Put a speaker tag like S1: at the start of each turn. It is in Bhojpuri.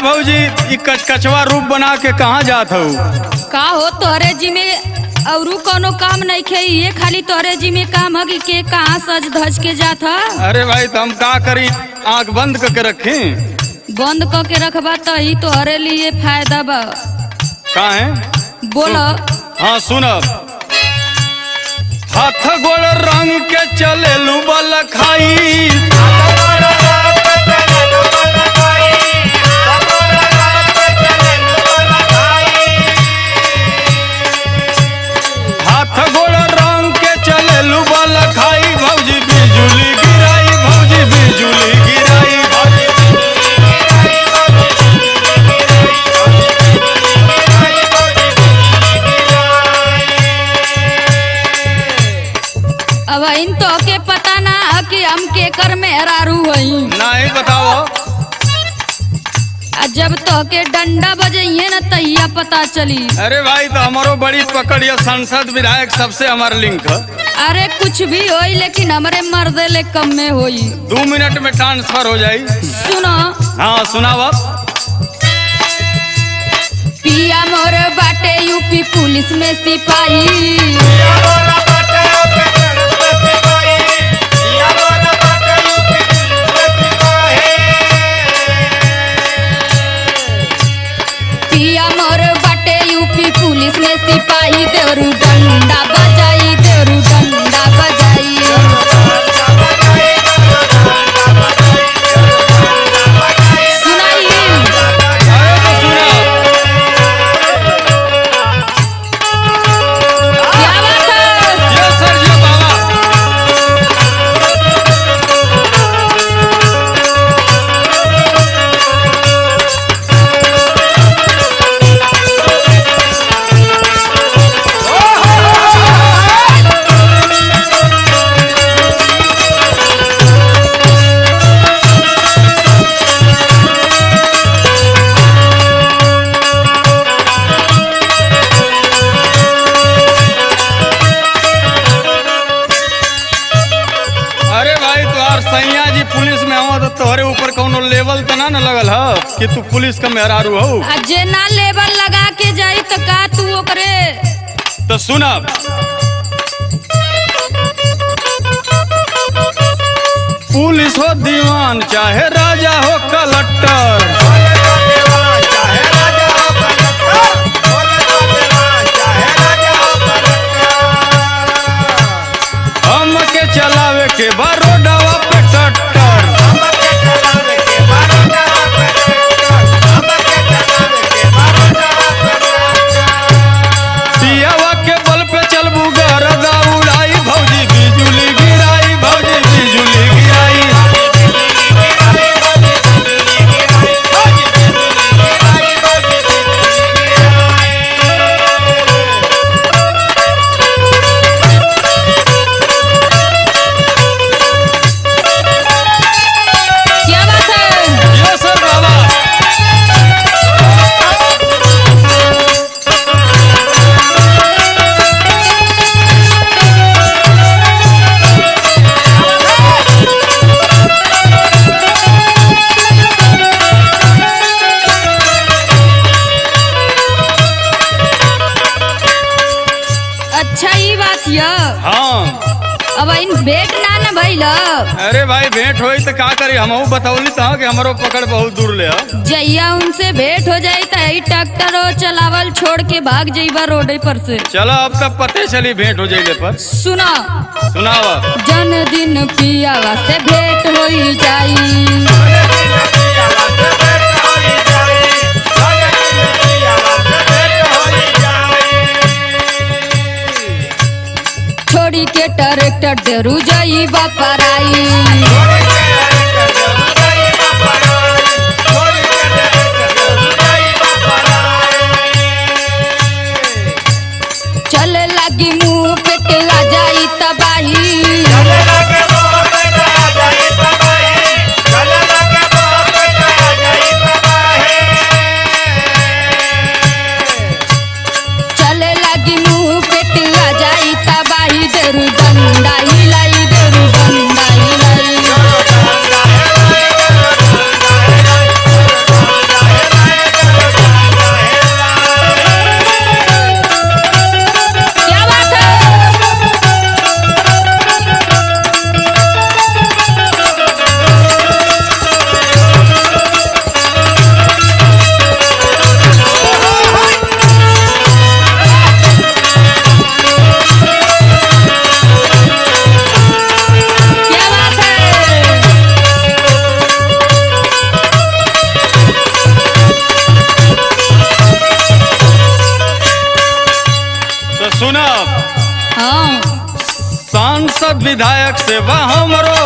S1: भौजी ई कचकचवा रूप बना के कहाँ जात हूँ?
S2: का हो तोहरे जी में औरू कोनो काम नहीं खे, ये खाली तोहरे जी में काम है कि कहाँ सज धज के जात है?
S1: अरे भाई तो हम का करी, आँख बंद करके रखें?
S2: बंद करके रखबा तो ही तोहरे लिए फायदा बा।
S1: का है
S2: बोलो।
S1: हाँ सुनब। हाथ गोड़ रंग के चले लुबल खाई, हाथ गोड़ रंग के चले लुबल खाई, भौजी बिजुली गिराई, भौजी बिजुली गिराई।
S2: अब इन तो के पता ना है कि हम केकर मेहरारू हई।
S1: नहीं बताओ।
S2: जब तो के डंडा बजाइए ना तैया पता चली।
S1: अरे भाई तो हमारो बड़ी पकड़ या सांसद विधायक सबसे हमारा लिंक है।
S2: अरे कुछ भी होई लेकिन हमारे मर्दे ले कम में होई।
S1: 2 मिनट में ट्रांसफर हो जाई।
S2: सुनो।
S1: हाँ सुनावा।
S2: पिया मोर बाटे यूपी पुलिस में सिपाही, पिया मोर बाटे यूपी पुलिस में सिपाही, देवरू डंडा बजाई, देवरू डंडा बजाई। सुनाई।
S1: अरे तो सुना।
S2: क्या बात है?
S1: ये सर ये बाबा। अरे भाई तुहार सैया जी पुलिस में हो तो तोहरे ऊपर कौनो लेवल तो ना लगल है कि तू पुलिस का मेहरारू हो?
S2: जे ना लेबर लगा के जाई तो का तू ओकरे?
S1: तो सुनब। पुलिस हो दीवान चाहे राजा हो कलेक्टर, हम के चलावे के बारोडवा पे ट्रैक्टर, पियावा के बल पे चलबू गरदा उड़ाई, भौजी बिजुली गिराई, भौजी बिजुली गिराई।
S2: क्या बात है?
S1: ये सर बाबा।
S2: अच्छा ये बात है।
S1: हाँ।
S2: अब इन भेंट ना भइल।
S1: अरे भाई भेंट होई तो का करी, हमहू बतौली था कि हमारो पकड़ बहुत दूर ले है।
S2: जैया उनसे भेंट हो जाई तो यही ट्रैक्टर चलावल छोड़ के भाग जाइबा रोड पर से।
S1: चलो अब तक पते चली भेंट हो जाइले पर।
S2: सुना।
S1: सुनावा।
S2: जन्मदिन पियावा से भेंट होई जाई, छोड़ी के ट्रैक्टर देरू जाई बापराई। चले लगी मुंह पे आ जाई तबाही, चले लगी मुंह पे आ जाई तबाही, देरू डंडा हिलाई, देरू डंडा हिलाई।
S1: सांसद विधायक से बा हमरो